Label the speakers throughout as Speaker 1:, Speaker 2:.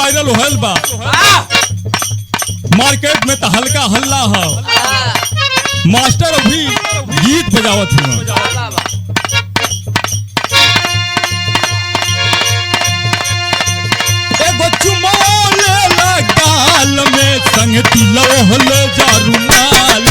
Speaker 1: Viral होल बा, market में तो हल्का हल्ला है। मास्टर अभी गीत बजावत हुआ। एगो चुमा लेला गाल में संग तिलौहल जारुमाल,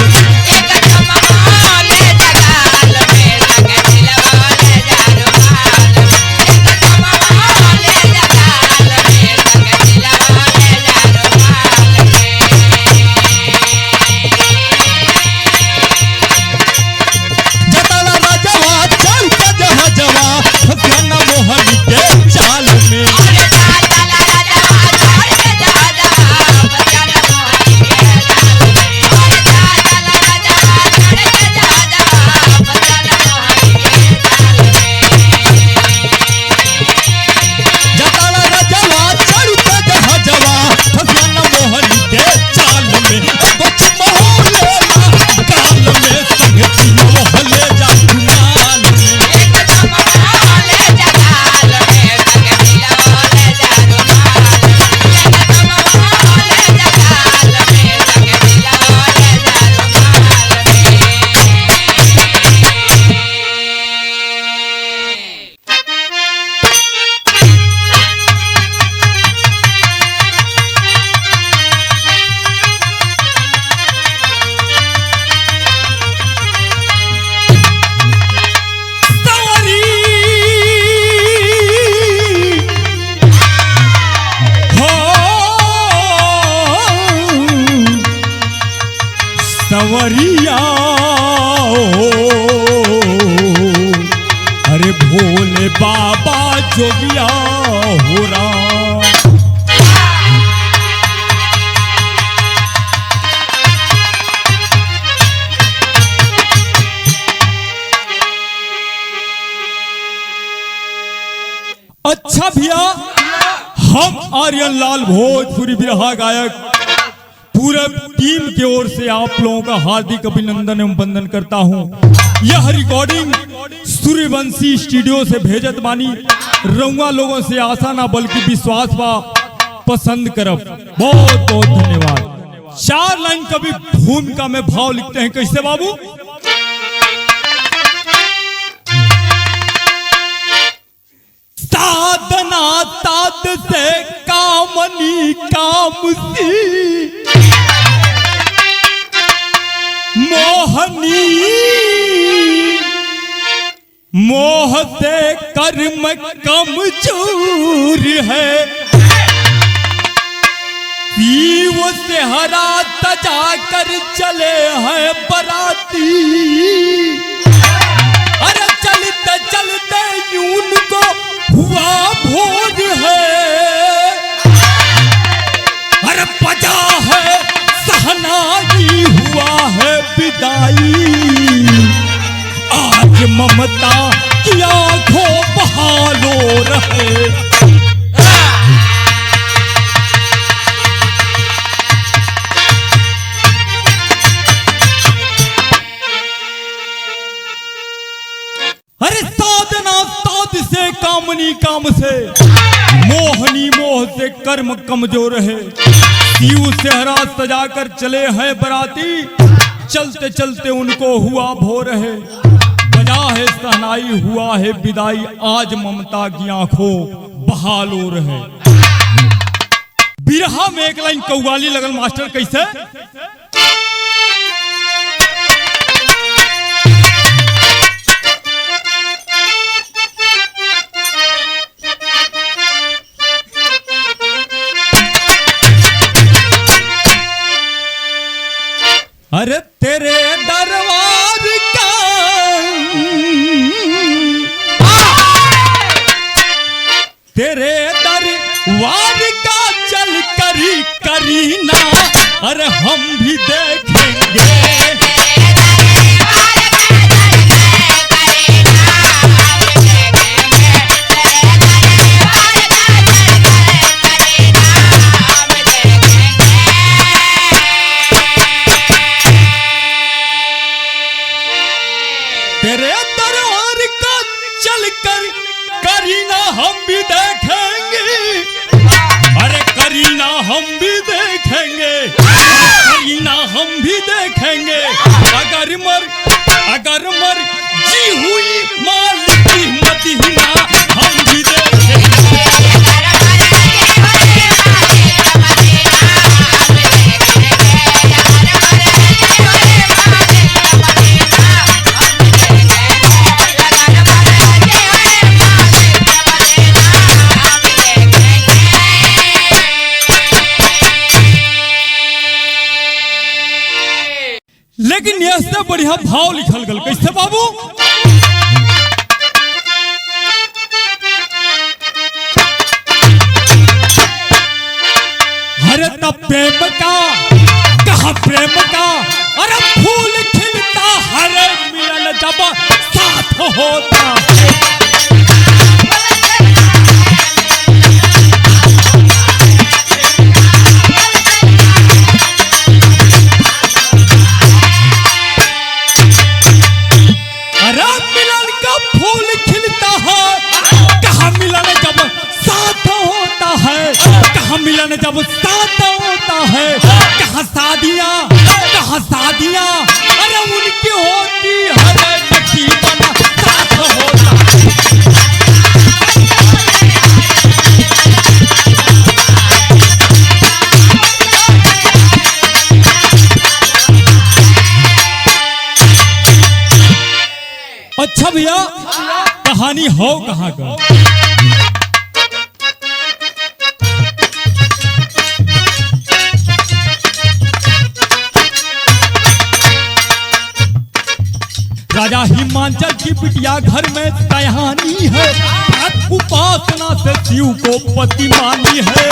Speaker 1: सवरिया अरे भोले बाबा जोगिया हो रहा। अच्छा भैया, हम आर्यन लाल भोजपुरी बिरहा गायक पूरे टीम की ओर से आप लोगों का हार्दिक अभिनंदन एवं वंदन करता हूं। यह रिकॉर्डिंग सूर्यवंशी स्टूडियो से भेजत बानी। रउआ लोगों से आशा ना बल्कि विश्वास बा पसंद करब। बहुत बहुत धन्यवाद। 4 लाइन कभी भूमिका में भाव लिखते हैं, कैसे बाबू? साधना ताद से कामनी काम सी मोहनी मोह से कर्म कमजोर है। पीव से हरा तजा कर चले हैं बराती, अरे चलते चलते यूं को हुआ भोर है। अरे बजा है सहनाई, हुआ है विदाई, आज ममता की आंखों बहालो रहे। अरे साधना साध से कामनी काम से मोहनी मोह से कर्म कमजोर है। पीऊ सेहरा सजाकर चले हैं बराती, चलते चलते उनको हुआ भोर है। बजा है सहनाई, हुआ है विदाई, आज ममता की आंखों बहालो रहे। बिरहा में एक लाइन कव्वाली लगल मास्टर, कैसे? अरे तेरे दरबार का तेरे दरबार का चल करी करीना, अरे हम भी देखेंगे। तेरे दरबार का चल कर करीना हम भी देखेंगे। अरे मर अगर मर जी हुई मालिक की मदीना हम भी देखेंगे। लेकिन ऐसे बढ़िया भाव लिखल गल कैसे बाबू? अरे तब प्रेम का कहा प्रेम का, अरे फूल खिलता हरे मिलन जब साथ होता। मिलन जब साथ होता है, कहाँ शादियाँ अरे उनकी होती है नसीबन साथ होता है। अच्छा भैया कहानी हो कहाँ का? राजा हिमांचल की बिटिया घर में कहानी है, उपासना से शिव को पति मानी है।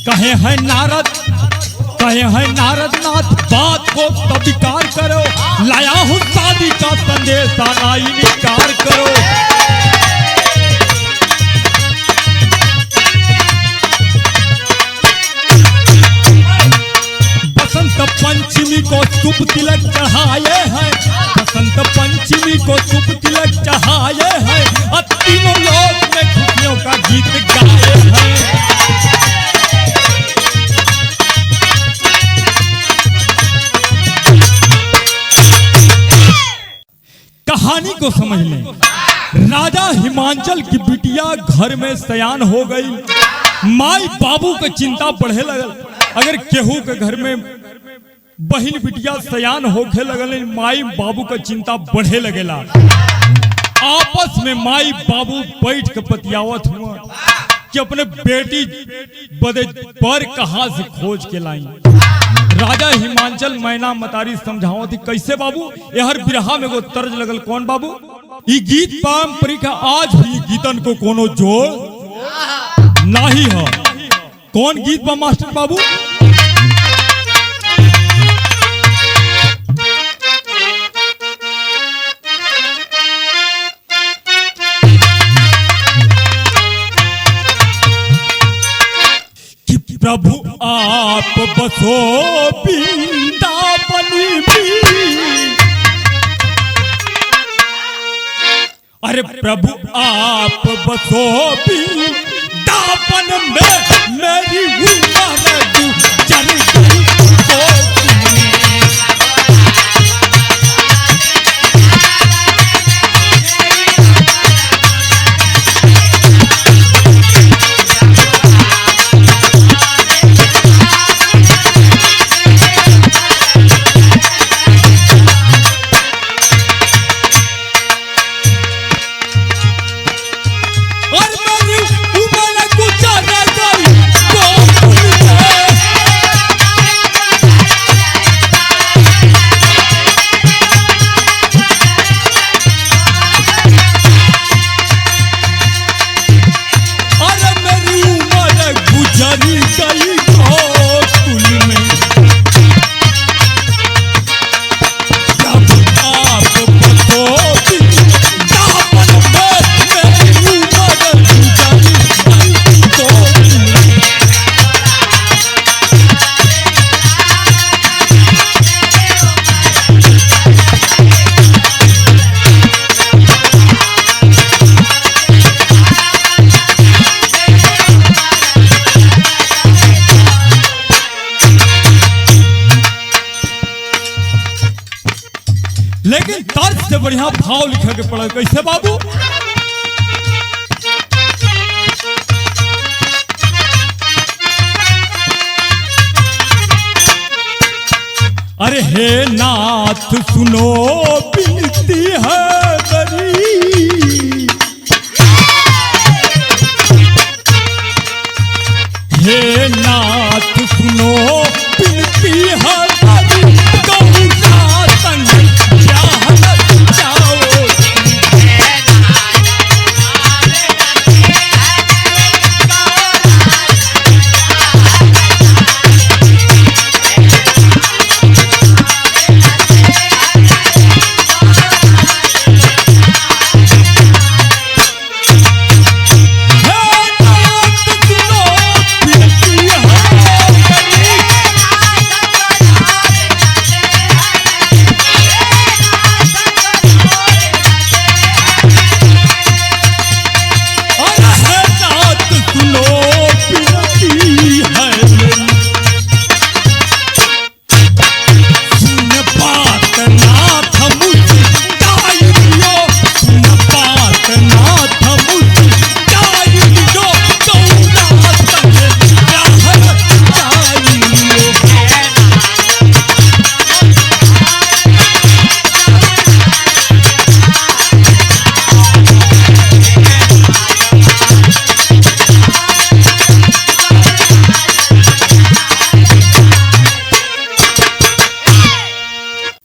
Speaker 1: कहे हैं नारद नाथ बात को स्वीकार करो, लाया हूँ शादी का संदेश आना इनकार करो। पंचमी को शुभ तिलक चढ़ाए हैं, बसंत पंचमी को शुभ तिलक चढ़ाए हैं, और तीनों लोग में खुशियों का गीत गाए हैं। कहानी को समझ लें। राजा हिमांचल की बिटिया घर में सयान हो गई, माई बाबू की चिंता बढ़े लगल। अगर केहू के घर में बहन बिटिया सयान होखे लगल, माई बाबू का चिंता बढ़े लगेला। आपस में माई बाबू बैठ के बतियावत हुआ कि अपने बेटी बदे पर कहां से खोज के लाई। राजा हिमांचल मैना मतारी समझाओ थी कैसे बाबू? यहर बिरहा में वो तर्ज लगल कौन बाबू? ई गीत पारंपरिक आज भी गीतन को कोनो जोड़ नहीं है। कौन गीत बा मास्टर बाबू? प्रभु आप बसो वृंदावन में, अरे प्रभु आप बसो वृंदावन में, मेरी उम्र गुजर गई तो और मेरी उम्र गुजर गई लेकिन तर्ज से बढ़िया भाव लिखे के पड़ा। कैसे बाबू? अरे हे नाथ सुनो बिनती है बड़ी, हे नाथ सुनो बिनती है बड़ी, गौरा संग चाहत जाओ।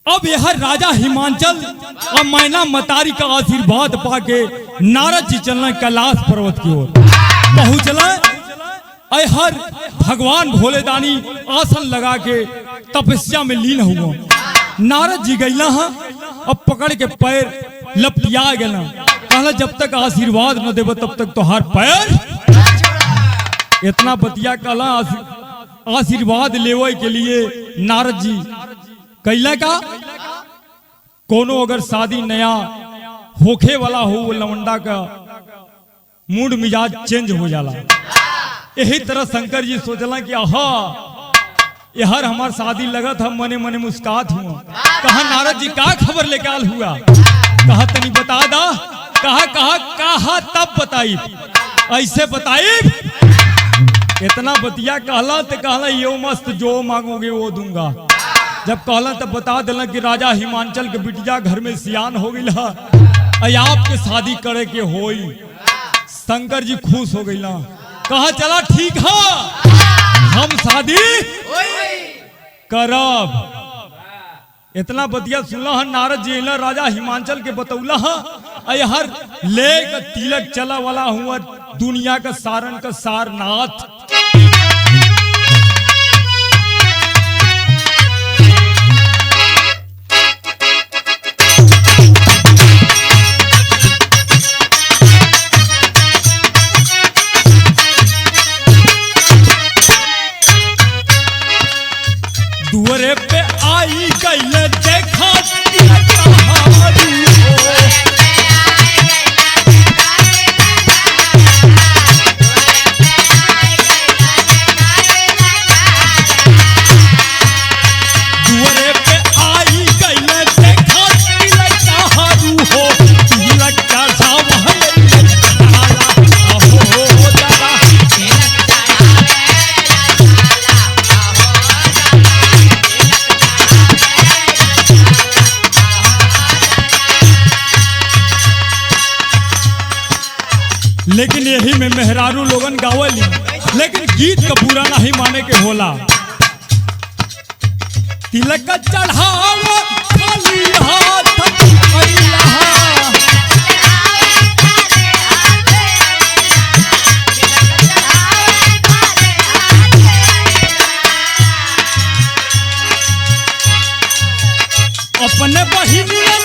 Speaker 1: अब यह राजा हिमांचल और मैना मतारी का आशीर्वाद पाके नारद जी चलना कैलाश पर्वत की ओर पहुंचला। हर भगवान भोलेदानी आसन लगा के तपस्या में लीन हुआ। नारद जी गईला अब पकड़ के पैर लपटिया गया। कहला जब तक आशीर्वाद न देव तब तक तोहार पैर। इतना बतिया कहला आशीर्वाद लेवे के लिए नारद जी कैला का कोनो अगर शादी नया होखे वाला हो लवंडा का मूड मिजाज चेंज हो जाला। यही तरह शंकर जी सोचला कि आहा यार हमार शादी लगा था, मने मने मुस्कात हुआ। कहा नारद जी का खबर लेके आल हुआ? कहा तनी बता दा। कहा कहा कहा तब बताई, ऐसे बताई। इतना बतिया कहला तो कहला यो मस्त जो मांगोगे वो दूंगा। जब कहला तब बता देला कि राजा हिमांचल के बिटिया घर में सियान हो गई आपके शादी करे के होई। शंकर जी खुश हो गई। कहा चला ठीक है हम शादी करब। इतना बतिया सुनला नारद जी राजा हिमांचल के बतौला हर ले तिलक चला वाला हुआ दुनिया का सारण का सारनाथ। दुअरे पे आई गई देखा दुअरे पे आई गई देखा तिलक हो तिलक का लेकिन यही में मेहरारू लोगन गावली, लेकिन गीत का बुरा नहीं माने के होला। तिलक चढ़ाव खाली हाथ अपने बहिनियन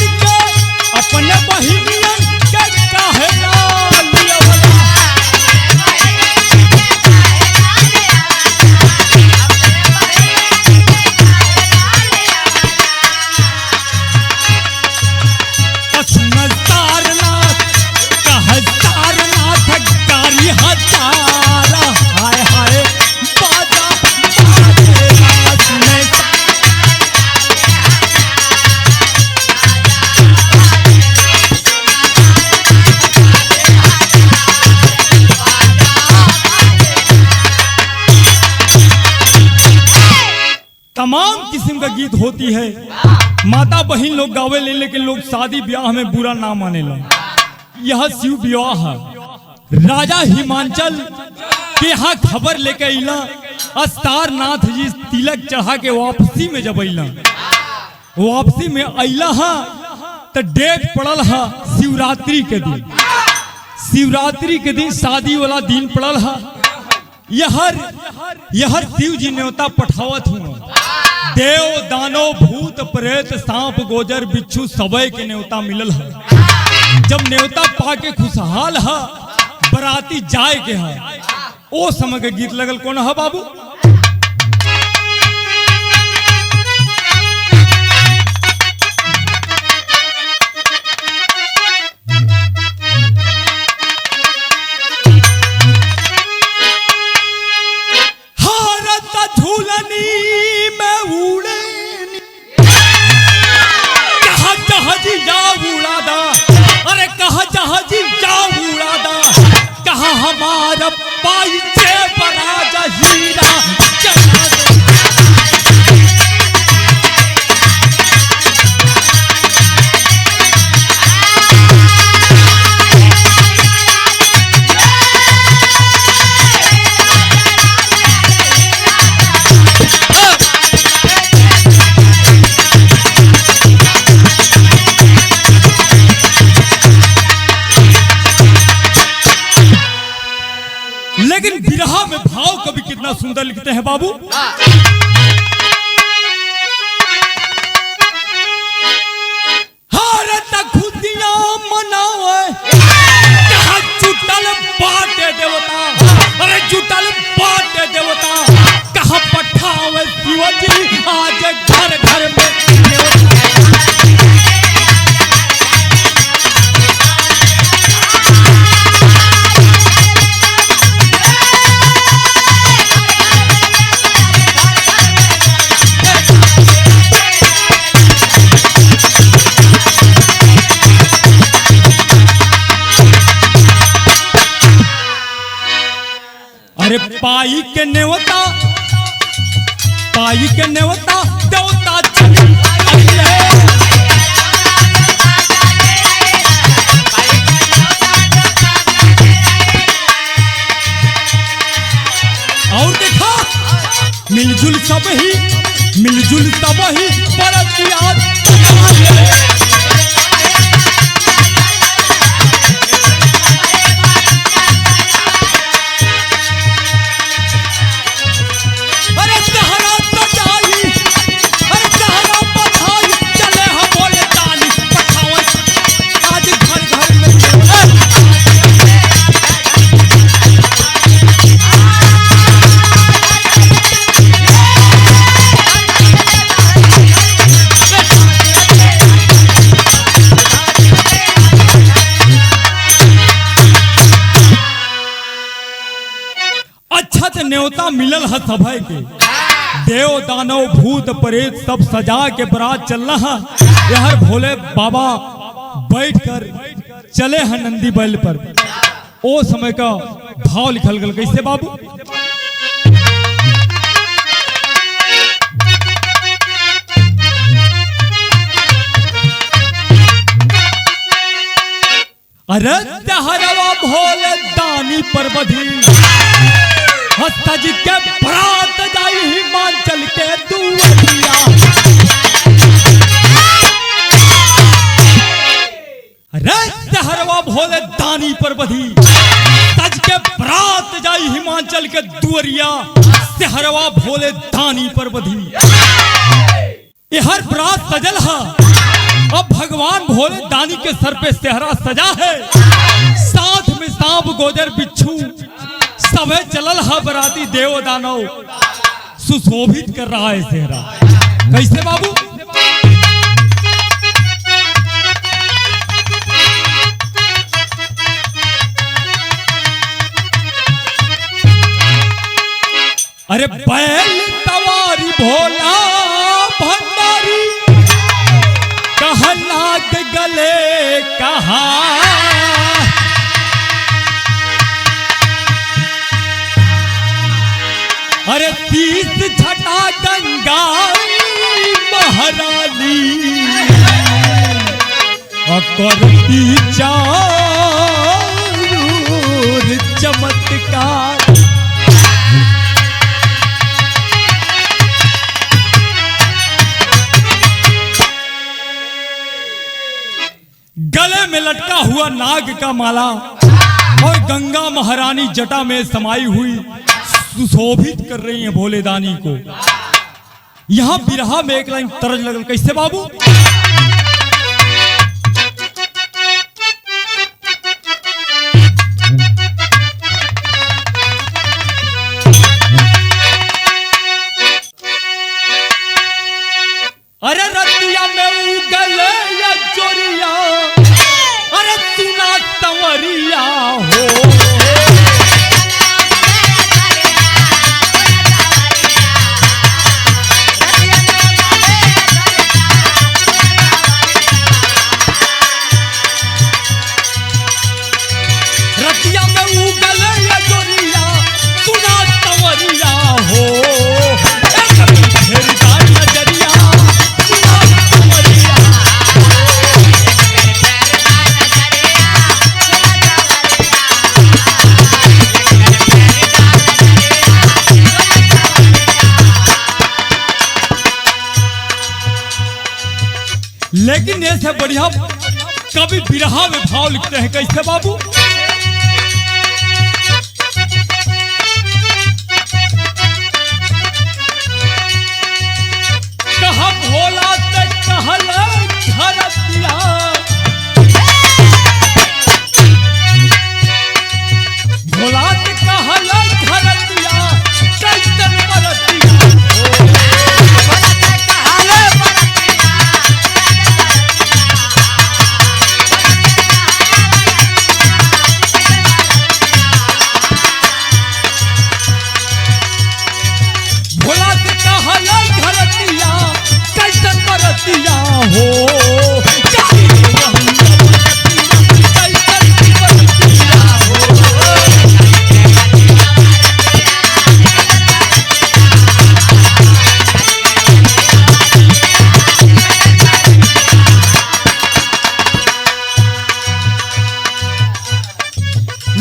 Speaker 1: के काहे गीत होती है, माता बहन लोग गावे ले, लेकिन लोग शादी ब्याह में बुरा ना माने लो। यह शिव विवाह है। राजा हिमांचल के यहाँ खबर लेके अला, अस्तारनाथ जी तिलक चढ़ा के वापसी में जब अला, वापसी में अला हा तो डेट पड़ल हा शिवरात्रि के दिन। शिवरात्रि के दिन शादी वाला दिन पड़ल हा। यहर शिव जी न्योता पठावत हूँ। देव दानव भूत प्रेत सांप गोजर बिच्छू सबे के न्योता मिलल है। जब न्योता पाके खुशहाल है, बराती जाए के है, ओ समय के गीत लगल कौन है बाबू?
Speaker 2: हमारा पाई से बराजा हीरा चला दे।
Speaker 1: लेकिन बिरहा में भाव कभी कितना सुंदर लिखते हैं बाबू।
Speaker 2: हारे तक खुशियां मनावे, कहा जुटल बाटे देवता, अरे जुटल बाटे देवता, कहा पठावे शिवजी आज घर घर में देवता।
Speaker 1: अरे पाई के नेवता देवता और देखा मिलजुल सब ही बरतिया। न्योता मिलल है सभा के। देव दानव भूत प्रेत सब सजा के बरात चल रहा। यहर भोले बाबा बैठकर चले हैं नंदी बैल पर। ओ समय का भाव लिखल गल कैसे बाबू? अरे हरवा भोले दानी पर बधी, सज के बरात जाई हिमांचल के दुआरिया। अरे हरवा भोले दानी पर बधी, सज के बरात जाई हिमांचल के दुआरिया। हरवा भोले दानी पर बधी, ये हर बरात सजल है। अब भगवान भोले दानी के सर पे सेहरा सजा है। साथ में सांप गोजर बिच्छू सबे चलल है बराती। देव दानव सुशोभित कर रहा है सेहरा। कैसे बाबू? अरे बैल सवारी भोला भंडारी, कहला के गले कहा। अरे 30 छटा गंगा महारानी करती चारूर चमत्कार। गले में लटका हुआ नाग का माला और गंगा महारानी जटा में समाई हुई सुशोभित कर रही हैं भोले दानी को। यहां बिरहा में एक लाइन तरज लगल, कैसे बाबू? अरे रतिया में उगल या चोरिया, अरे सुना तंवरिया हो। रतिया में उगल या चोरिया, सुना तंवरिया हो। नजरिया सुना तंवरिया। लेकिन ऐसे बढ़िया कभी बिरहा में भाव लिखते हैं, कैसे बाबू? कहा भोला ते कहल धरतिया, भोला ते कहल धरतिया, कैसन बरतिया हो।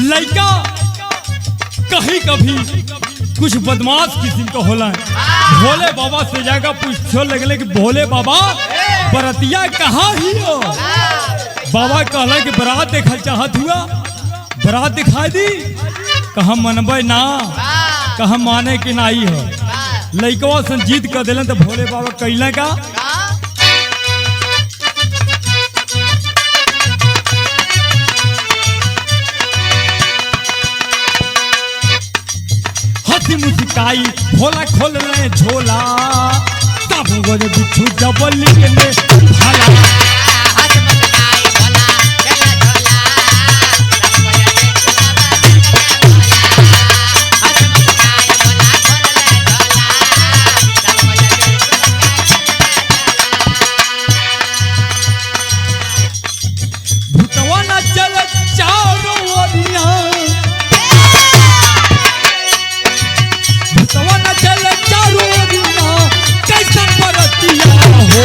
Speaker 1: लड़का कहीं कभी कुछ बदमाश किस्म का होला है। भोले बाबा से जाकर पूछो लगले कि भोले बाबा बरतिया कहाँ ही हो? बाबा कहला कि बरात देखल चाहत हुआ, बरात दिखा दी। कहा मनबे ना, कहा माने कि नाई हो। लइकवा संजीत कर दिलन तो भोले बाबा कैला का हंसी मुस्काई, भोला खोल रहे झोला, तब गोरे बिच्छू जबली के ने भाला। भूतवा न चल चारों ओरिया, भूतवा न चल चारों ओरिया, कैसन बरतिया हो।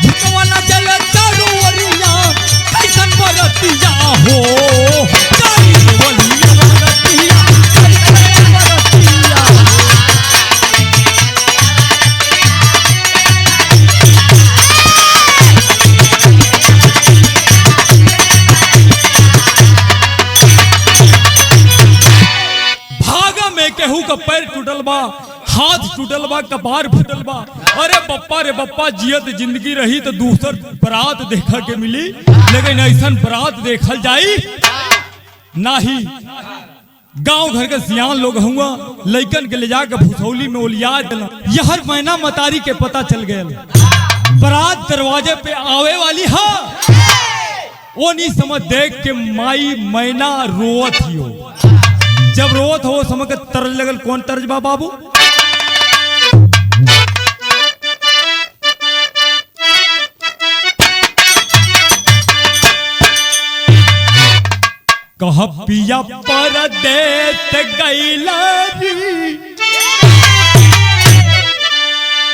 Speaker 1: भूतवा न चल चारों ओरिया, कैसन बरतिया हो। केहू का पैर टूटल बा, हाथ टूटल बा, कपार फूटल बा। अरे बप्पा रे बप्पा, जियत जिंदगी रही तो दूसर बरात देखा के मिली, लेकिन ऐसा बरात देखल जाई नाही। गांव घर के सियान लोग हुआ लइकन के ले जाकर भुसौली में ओलिया दिला। यहर मैना मतारी के पता चल गया, बरात दरवाजे पे आवे वाली है। वो नहीं समझ देख के माई मैना रोवत ही हो। जब रोत हो समझ के तरज लगल, कौन तरज बा बाबू? कहा पिया परदेस गईला री,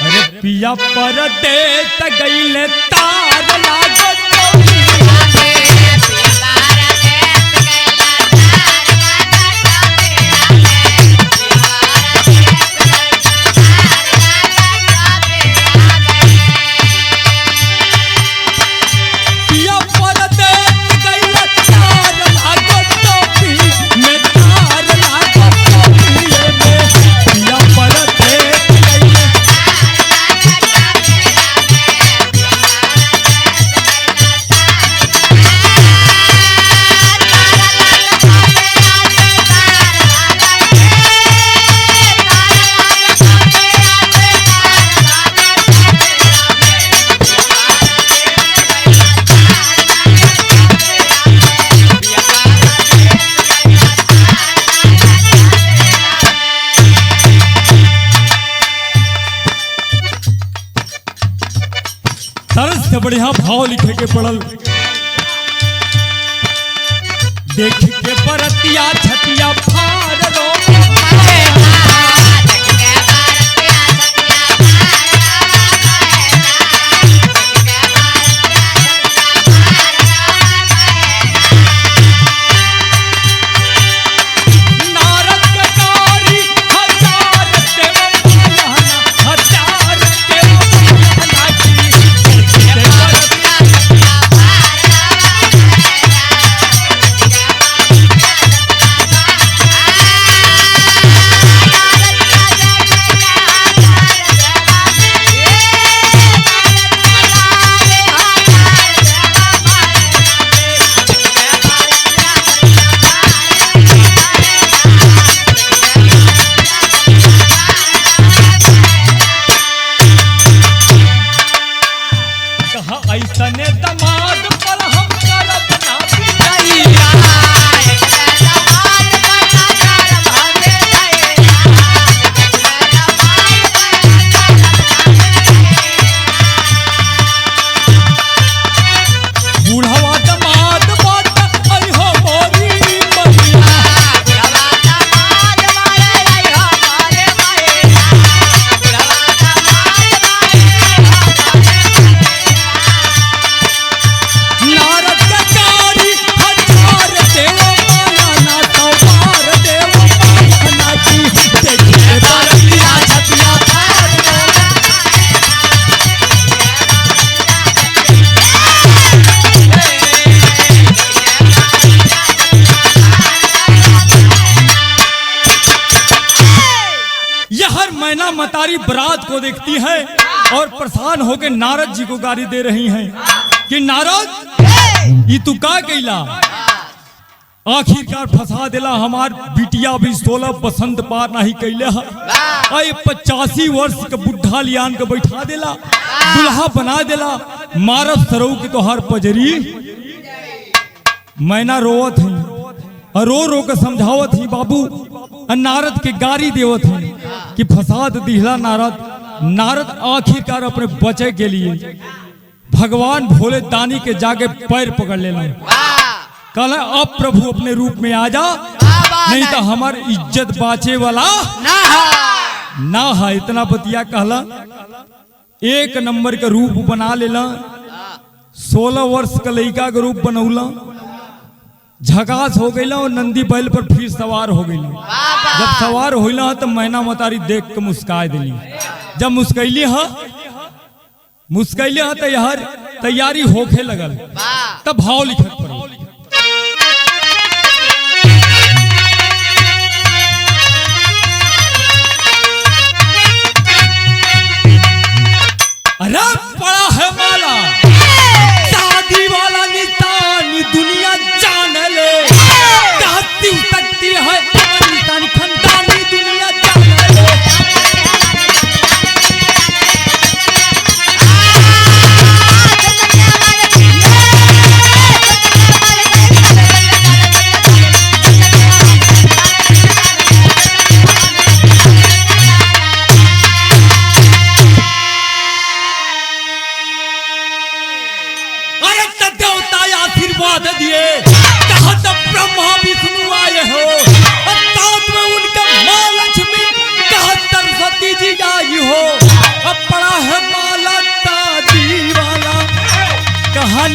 Speaker 1: अरे पिया परदेस गईले तार लागत से बढ़िया भाव लिखे के पड़ल। देख के परतिया छतिया फार रो, ऐसने दमाद पर हम करब ना पिटाइया, बूढ़वा दमाद बात अइहो मोरी मैया, मैना मतारी बरात को देखती है और परेशान होकर नारद जी को गाली दे रही हैं कि नारद ये तू का कैला, आखिरकार फंसा दिला हमार बिटिया भी 16 बसंत पार नहीं कैले है, 85 वर्ष के बुढ़ा लियान के बैठा दिला, दुल्हा बना दिला, मारब सरऊ के तोहार पजरी। मैना रोवत है, रो रो के समझावत ही बाबू, नारद के गारी देवत है कि फसाद दिहला नारद आखिरकार अपने बचे के लिए भगवान भोले दानी के जाके पैर पकड़ लेना, कल अब प्रभु अपने रूप में आ जा, नहीं तो हमार इज्जत बाचे वाला ना है। इतना बतिया कहला, एक नंबर के रूप बना लेला, 16 वर्ष का लड़का के रूप बनौला, झकास हो गईला और नंदी बैल पर फिर सवार हो गईला। जब सवार होइला तो मैना मतारी देख के मुस्काई दिली, जब मुस्कैली है तो यार तैयारी होके लगल, तब भाव लिखत पड़ी। अरे पड़ा है माला शादी वाला निशानी दुनिया जान ले, कहती सकती है निशानी खानदानी दुनिया जान ले। आशीर्वाद दिए, कहा तो ब्रह्मा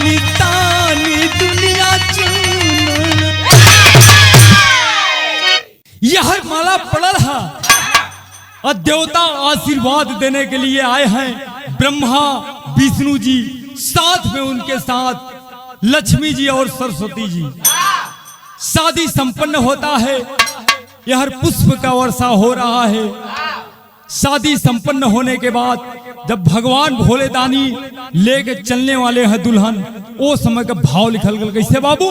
Speaker 2: तानी तानी दुनिया चून। यह माला पड़ल है और देवता आशीर्वाद देने के लिए आए हैं। ब्रह्मा विष्णु जी, साथ में उनके साथ लक्ष्मी जी और सरस्वती जी। शादी संपन्न होता है, यह पुष्प का वर्षा हो रहा है। शादी संपन्न होने के बाद जब भगवान भोले दानी लेके चलने वाले हैं दुल्हन, वो समय का भाव लिखल गल कैसे बाबू?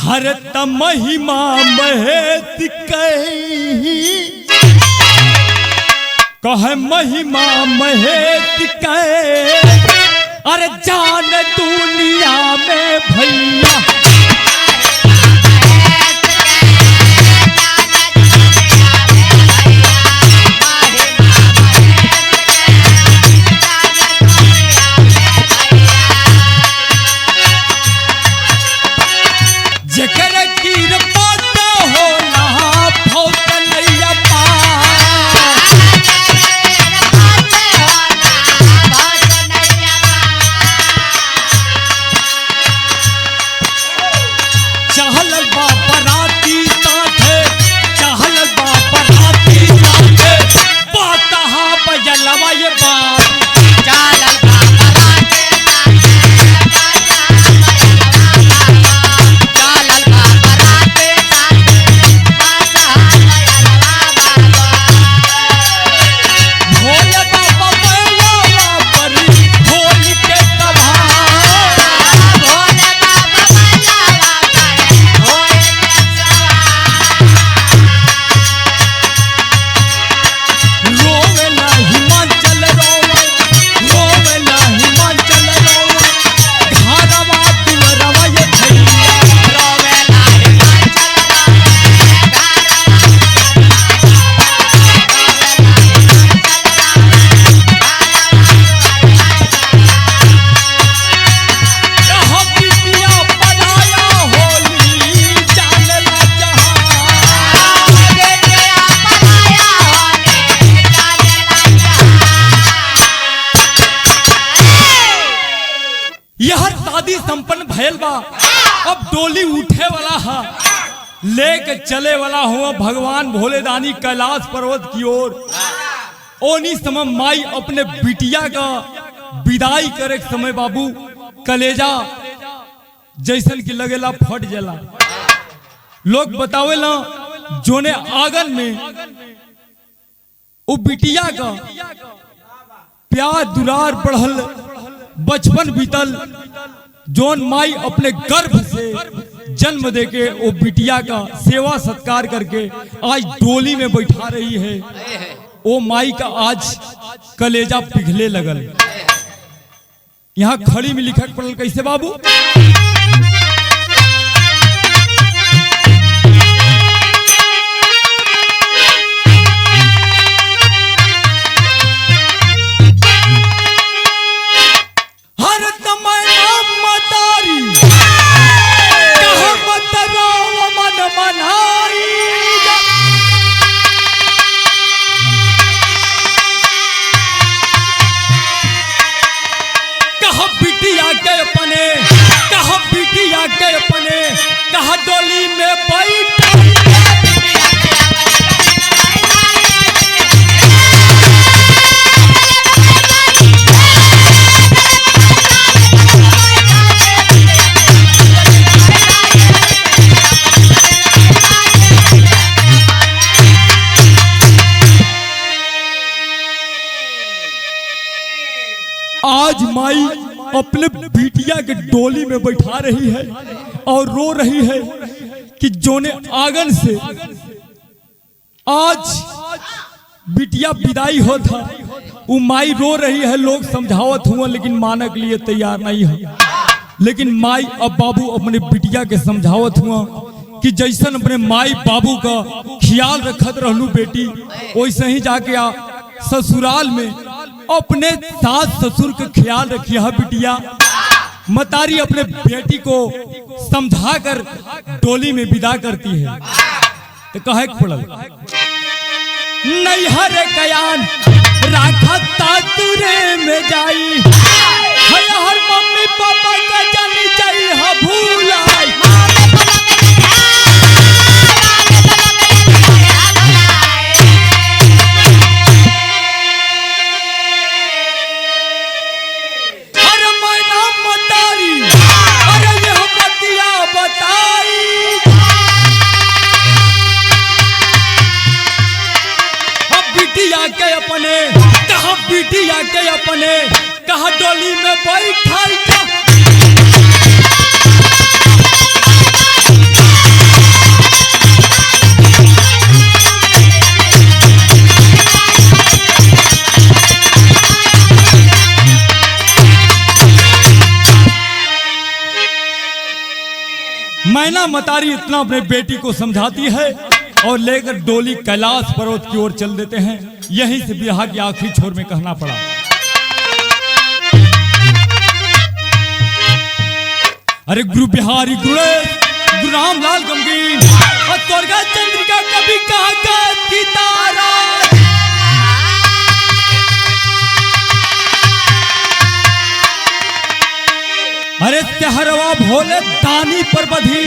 Speaker 2: हर महिमा महेश कह महिमा महेश कह, अरे जान दुनिया में भैया। जकर कीर पात होला भौतलैया संपन्न भयल बा। अब डोली उठे वाला है, लेके चले वाला हुआ भगवान भोले दानी कैलाश पर्वत की ओर। ओनी समय माई अपने बिटिया का विदाई करे समय बाबू कलेजा जैसन की लगेला फट जाला। लोग बतावेला जोने आंगन में वो बिटिया का प्यार दुलार बढ़ल, बचपन बीतल, जोन माई अपने गर्भ से जन्म देके वो बिटिया का सेवा सत्कार करके आज डोली में बैठा रही है। वो माई का आज कलेजा पिघले लगल। यहाँ खड़ी में लिखक पड़ल कैसे बाबू? कहा डोली में बैठ आज माई अपने बिटिया के डोली में बैठा रही है और रो रही है कि जोने आंगन से आज बिटिया विदाई हो था, वो माई रो रही है। लोग समझावत हुआ लेकिन मानने के लिए तैयार नहीं है। लेकिन माई अब बाबू अपने बिटिया के समझावत हुआ कि जैसन अपने माई बाबू का ख्याल रखत रहलू बेटी, वैसे ही जाके ससुराल में अपने सास ससुर के ख्याल रखिया बिटिया।
Speaker 1: मतारी अपने बेटी को समझाकर डोली में विदा करती है। तो कहे पड़ल
Speaker 2: नैहर कयान राखा तातुरे में जाई, हर मम्मी पापा का जानी चाहिए हा भूलाई। अरे मैना मतारी अरे यह बतिया बताई, बिटिया के अपने कहा, बिटिया के अपने कहा डोली में बैठाई जा।
Speaker 1: मैना मतारी इतना अपने बेटी को समझाती है और लेकर डोली कैलाश पर्वत की ओर चल देते हैं। यहीं से बिरहा के आखिरी छोर में कहना पड़ा, अरे गुरु बिहारी गुरु रामलाल गमगीन
Speaker 2: और दुर्गा चंद्रिका कभी कहा करती तारा।
Speaker 1: अरे तेहरवा भोले दानी पर बधी